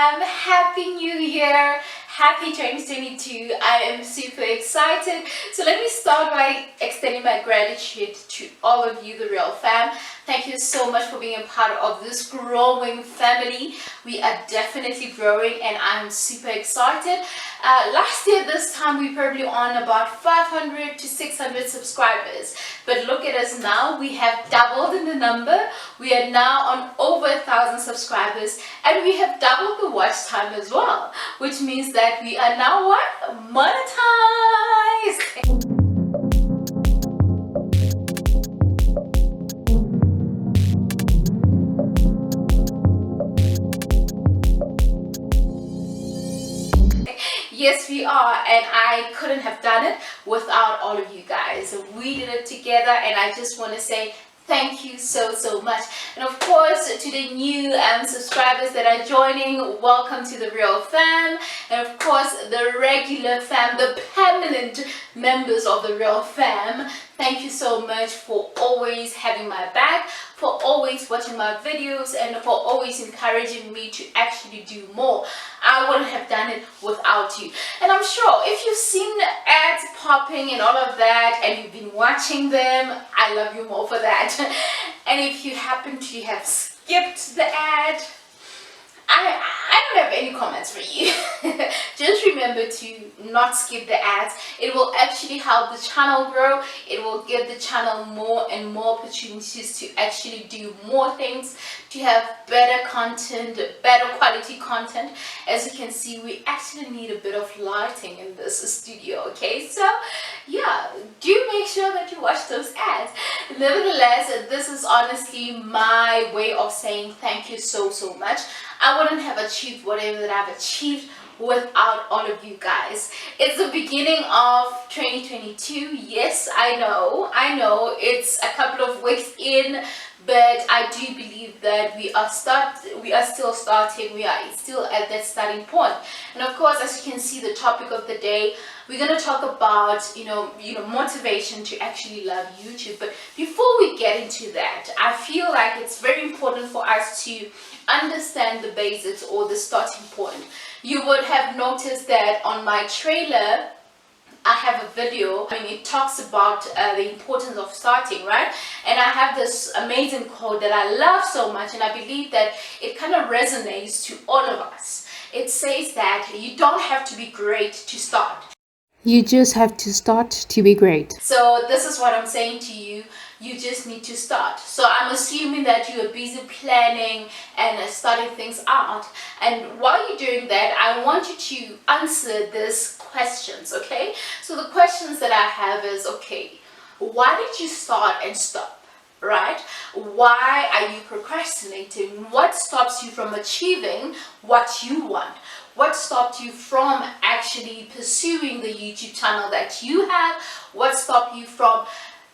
Happy New Year, happy 2022. I am super excited. So let me start by extending my gratitude to all of you, the RealFam. Thank you so much for being a part of this growing family. We are definitely growing and I'm super excited. Last year this time we probably on about 500 to 600 subscribers, but look at us now. We have doubled in the number. We are now on over 1,000 subscribers and we have doubled the watch time as well, which means that we are now what? Monetized. Yes, we are, and I couldn't have done it without all of you guys. We did it together, and I just want to say thank you so much. And of course, to the new subscribers that are joining, welcome to the RealFam. And of course, the regular fam, the permanent members of the RealFam, thank you so much for always having my back, for always watching my videos, and for always encouraging me to actually do more. I wouldn't have done it without you. And I'm sure if you've seen the ads popping and all of that, and you've been watching them, I love you more for that. And if you happen to have skipped the ad, I don't have any comments for you. Just remember to not skip the ads. It will actually help the channel grow. It will give the channel more and more opportunities to actually do more things, to have better content, better quality content. As you can see, we actually need a bit of lighting in this studio, okay? So yeah, do make sure that you watch those ads. Nevertheless, this is honestly my way of saying thank you so much. I wouldn't have achieved whatever that I've achieved without all of you guys. It's the beginning of 2022. Yes, I know it's a couple of weeks in, but I do believe that we are still starting. We are still at that starting point. And of course, as you can see, the topic of the day, we're going to talk about motivation to actually love YouTube. But before we get into that, I feel like it's very important for us to understand the basics or the starting point. You would have noticed that on my trailer I have a video. It talks about the importance of starting, right? And I have this amazing quote that I love so much, and I believe that it kind of resonates to all of us. It says that you don't have to be great to start. You just have to start to be great. So this is what I'm saying to you. You just need to start. So I'm assuming that you are busy planning and starting things out. And while you're doing that, I want you to answer these questions, okay? So the questions that I have is, okay, why did you start and stop, right? Why are you procrastinating? What stops you from achieving what you want? What stopped you from actually pursuing the YouTube channel that you have? What stopped you from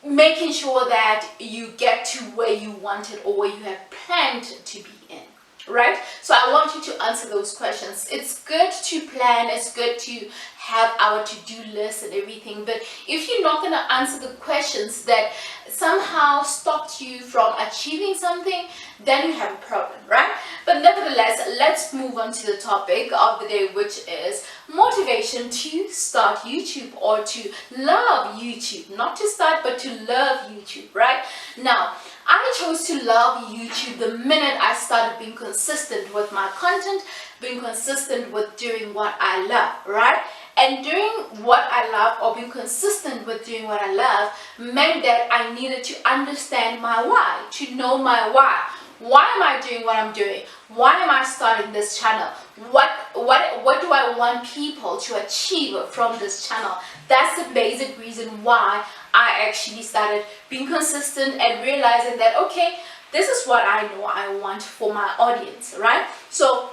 making sure that you get to where you wanted or where you have planned to be in, right? So I want you to answer those questions. It's good to plan, it's good to have our to-do list and everything, but if you're not going to answer the questions that somehow stopped you from achieving something, then you have a problem, right? But nevertheless, let's move on to the topic of the day, which is motivation to start YouTube or to love YouTube. Not to start, but to love YouTube, right? Now, I chose to love YouTube the minute I started being consistent with my content, being consistent with doing what I love, right? And doing what I love, or being consistent with doing what I love, meant that I needed to understand my why, to know my why. Why am I doing what I'm doing? Why am I starting this channel? What do I want people to achieve from this channel? That's the basic reason why I actually started being consistent and realizing that, okay, this is what I know I want for my audience, right? So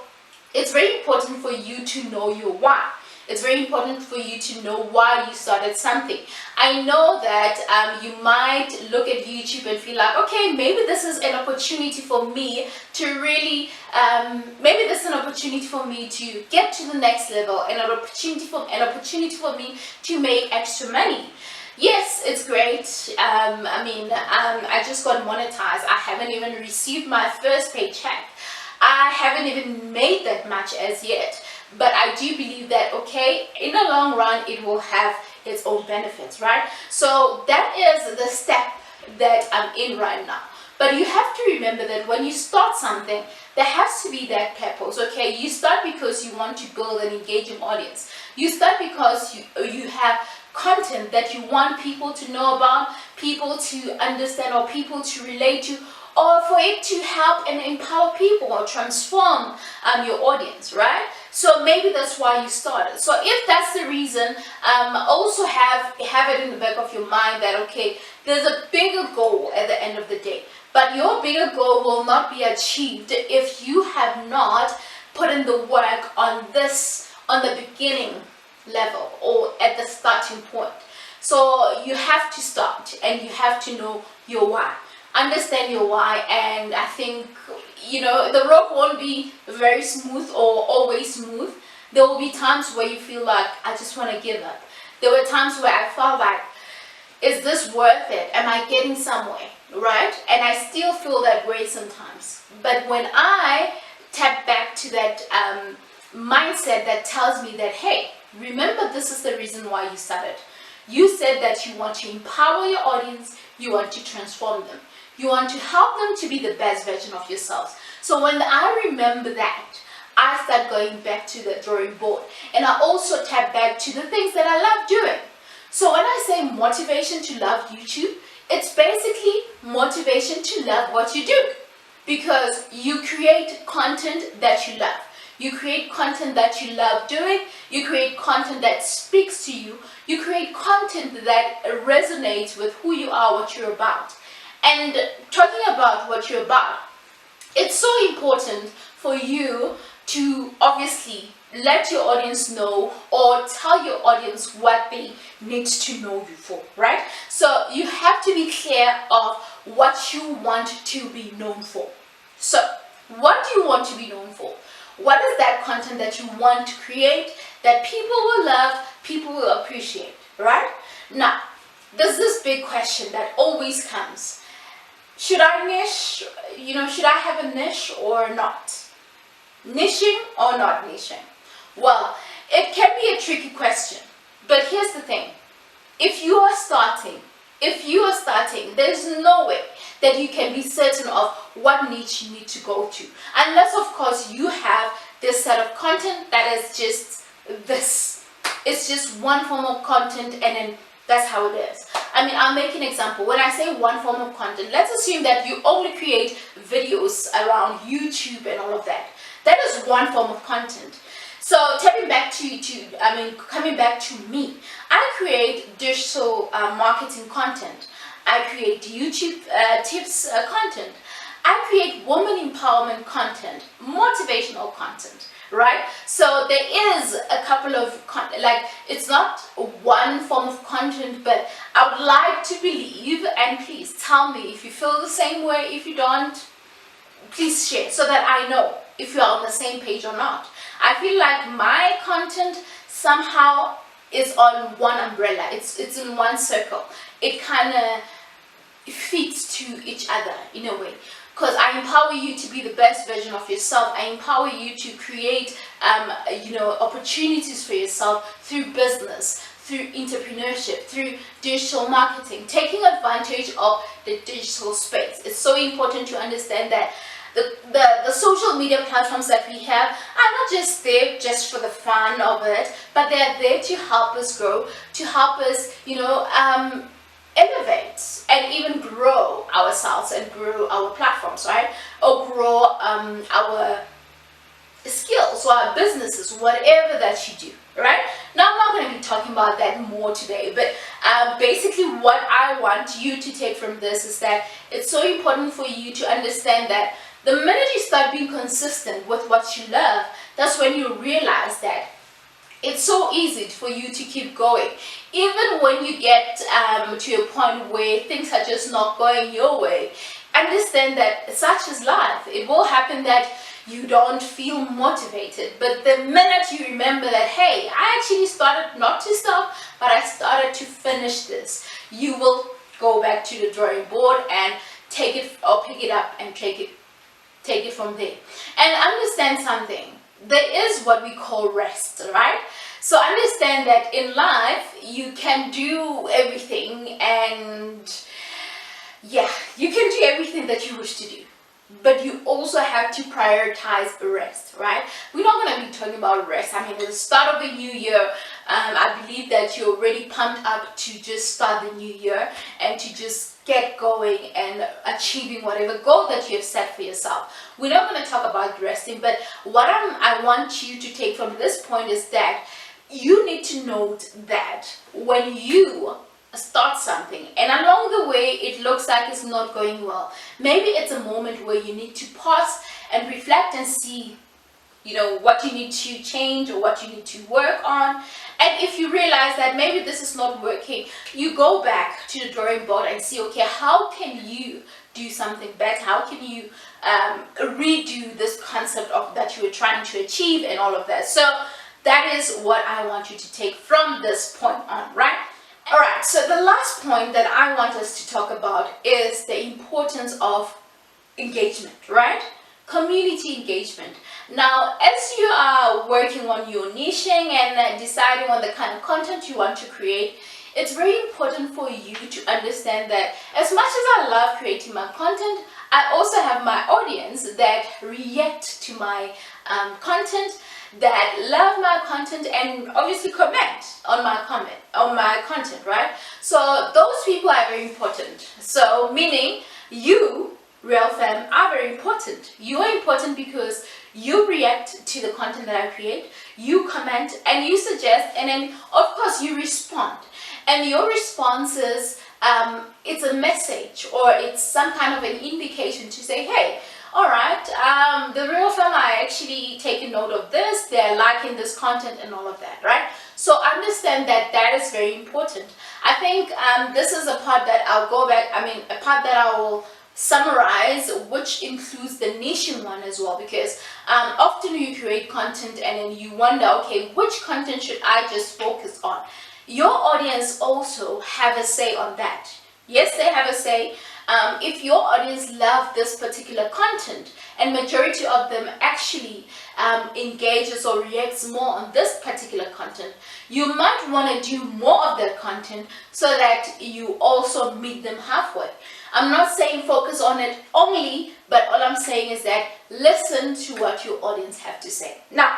it's very important for you to know your why. It's very important for you to know why you started something. I know that you might look at YouTube and feel like, okay, maybe this is an opportunity for me to really, maybe this is an opportunity for me to get to the next level, and an opportunity for me to make extra money. Yes, it's great. I just got monetized. I haven't even received my first paycheck. I haven't even made that much as yet, but I do believe that, okay, in the long run, it will have its own benefits, right? So that is the step that I'm in right now. But you have to remember that when you start something, there has to be that purpose, okay? You start because you want to build an engaging audience. You start because you have content that you want people to know about, people to understand, or people to relate to, or for it to help and empower people or transform your audience, right? So maybe that's why you started. So if that's the reason, also have it in the back of your mind that, okay, there's a bigger goal at the end of the day. But your bigger goal will not be achieved if you have not put in the work on the beginning level or at the starting point. So you have to start and you have to know your why. Understand your why, and I think, the road won't be very smooth or always smooth. There will be times where you feel like, I just want to give up. There were times where I felt like, is this worth it? Am I getting somewhere? Right? And I still feel that way sometimes. But when I tap back to that mindset that tells me that, hey, remember, this is the reason why you started. You said that you want to empower your audience, you want to transform them. You want to help them to be the best version of yourselves. So when I remember that, I start going back to the drawing board. And I also tap back to the things that I love doing. So when I say motivation to love YouTube, it's basically motivation to love what you do. Because you create content that you love. You create content that you love doing. You create content that speaks to you. You create content that resonates with who you are, what you're about. And talking about what you're about, it's so important for you to obviously let your audience know or tell your audience what they need to know you for, right? So you have to be clear of what you want to be known for. So what do you want to be known for? What is that content that you want to create that people will love, people will appreciate, right? Now, there's this big question that always comes. Should I niche? Should I have a niche or not? Niching or not niching? Well, it can be a tricky question. But here's the thing. If you are starting, there's no way that you can be certain of what niche you need to go to. Unless, of course, you have this set of content that is just this. It's just one form of content, and then that's how it is. I mean, I'll make an example. When I say one form of content, let's assume that you only create videos around YouTube and all of that. That is one form of content. So coming back to me, I create digital marketing content. I create YouTube tips content. I create woman empowerment content, motivational content, right? So there is a couple of, it's not one form of content, but I would like to believe, and please tell me if you feel the same way. If you don't, please share so that I know if you're on the same page or not. I feel like my content somehow is on one umbrella. It's in one circle. It kind of feeds to each other in a way. Because I empower you to be the best version of yourself. I empower you to create, opportunities for yourself through business, through entrepreneurship, through digital marketing, taking advantage of the digital space. It's so important to understand that the social media platforms that we have are not just there just for the fun of it, but they are there to help us grow, to help us, innovate and even grow ourselves and grow our platforms, right? Or grow our skills or our businesses, whatever that you do, right? Now, I'm not going to be talking about that more today, but basically what I want you to take from this is that it's so important for you to understand that the minute you start being consistent with what you love, that's when you realize that it's so easy for you to keep going. Even when you get to a point where things are just not going your way, understand that such is life. It will happen that you don't feel motivated. But the minute you remember that, hey, I actually started not to stop, but I started to finish this, you will go back to the drawing board and take it or pick it up and take it take it from there. And understand something. There is what we call rest, right? So understand that in life, you can do everything, and yeah, you can do everything that you wish to do. But you also have to prioritize rest, right? We're not going to be talking about rest. I mean, at the start of the new year, I believe that you're already pumped up to just start the new year and to just get going and achieving whatever goal that you have set for yourself. We're not going to talk about resting, but what I want you to take from this point is that you need to note that when you start something and along the way it looks like it's not going well, maybe it's a moment where you need to pause and reflect and see, what you need to change or what you need to work on. And if you realize that maybe this is not working, you go back to the drawing board and see, okay, how can you do something better? How can you redo this concept of that you were trying to achieve and all of that. So that is what I want you to take from this point on, right? All right, so the last point that I want us to talk about is the importance of engagement, right? Community engagement. Now, as you are working on your niching and deciding on the kind of content you want to create, it's very important for you to understand that as much as I love creating my content, I also have my audience that react to my content, that love my content, and obviously comment on my content, right? So those people are very important. So meaning you, RealFam, are very important. You are important because you react to the content that I create, you comment and you suggest, and then of course you respond. And your responses, it's a message or it's some kind of an indication to say, hey, all right, the RealFam are actually taking note of this, they're liking this content and all of that, right? So understand that that is very important. I think this is a part that I'll go back, a part that I will summarize, which includes the niching one as well, because often you create content and then you wonder, okay, which content should I just focus on? Your audience also have a say on that. Yes, they have a say. If your audience love this particular content and majority of them actually engages or reacts more on this particular content, you might want to do more of that content so that you also meet them halfway. I'm not saying focus on it only, but all I'm saying is that listen to what your audience have to say. Now,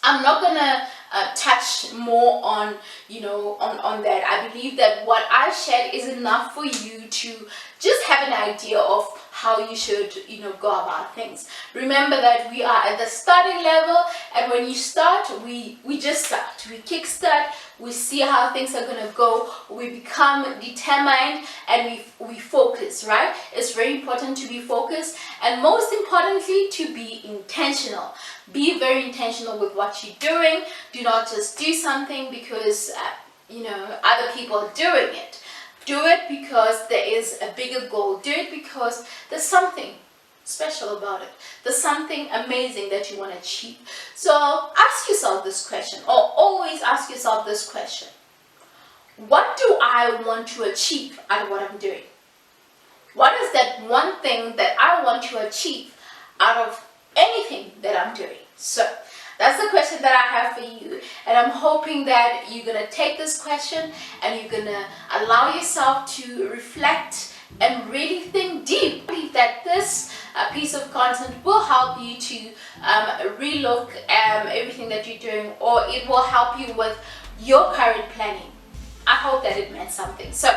I'm not gonna touch more on on that. I believe that what I shared is enough for you to just have an idea of how you should go about things. Remember that we are at the starting level, and when you start, we just start, we kickstart, we see how things are gonna go, we become determined, and we focus, right? It's very important to be focused, and most importantly, to be intentional. Be very intentional with what you're doing. Do not just do something because other people are doing it. Do it because there is a bigger goal. Do it because there's something special about it. There's something amazing that you want to achieve. So ask yourself this question, or always ask yourself this question. What do I want to achieve out of what I'm doing? What is that one thing that I want to achieve out of anything that I'm doing? So that's the question that I have for you, and I'm hoping that you're gonna take this question and you're gonna allow yourself to reflect and really think deep. I believe that this piece of content will help you to relook everything that you're doing, or it will help you with your current planning. I hope that it meant something. So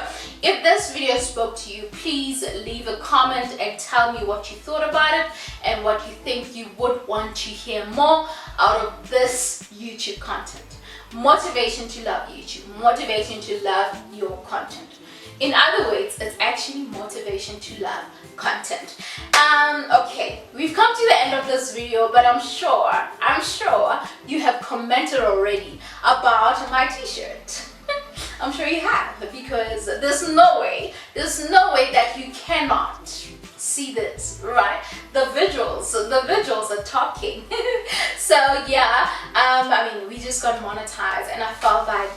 if this video spoke to you, please leave a comment and tell me what you thought about it and what you think you would want to hear more out of this YouTube content. Motivation to love YouTube, motivation to love your content. In other words, it's actually motivation to love content. Okay, we've come to the end of this video, but I'm sure you have commented already about my t-shirt. I'm sure you have, because there's no way that you cannot see this, right? The visuals are talking. So yeah, we just got monetized, and I felt like,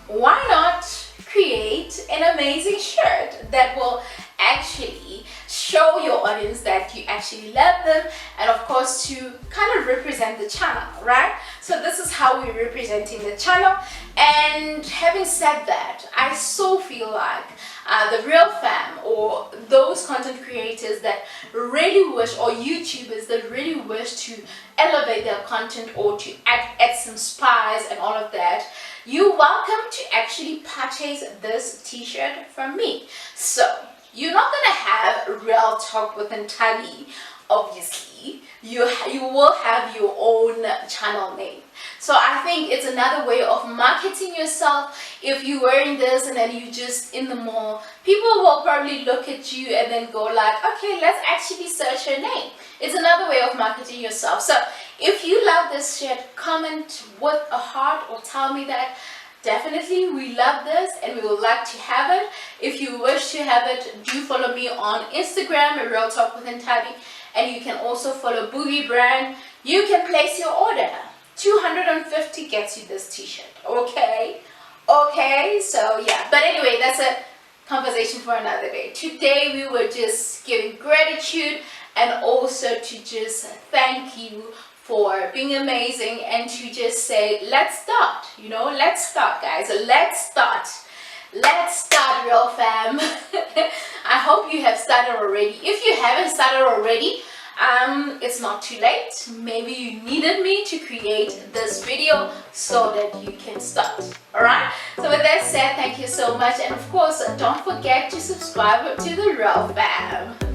why not create an amazing shirt that will actually show your audience that you actually love them, and of course to kind of represent the channel, right? So this is how we're representing the channel. And having said that, I so feel like the real fam, or those content creators that really wish, or YouTubers that really wish to elevate their content or to add some spice and all of that, you're welcome to actually purchase this t-shirt from me. So you're not gonna have Real Talk with Nthabi, obviously. You will have your own channel name. So I think it's another way of marketing yourself. If you're wearing this and then you just in the mall, people will probably look at you and then go like, okay, let's actually search her name. It's another way of marketing yourself. So if you love this shirt, comment with a heart or tell me that. Definitely, we love this and we would like to have it. If you wish to have it, do follow me on Instagram at RealTalkWithNthabi, and you can also follow Boogie Brand. You can place your order. 250 gets you this t-shirt. Okay, so yeah, but anyway, that's a conversation for another day. Today we were just giving gratitude and also to just thank you for being amazing, and to just say, let's start, let's start, guys. Let's start Real Fam. I hope you have started already. If you haven't started already, it's not too late. Maybe you needed me to create this video so that you can start. All right, so with that said, thank you so much, and of course don't forget to subscribe to the Real Fam.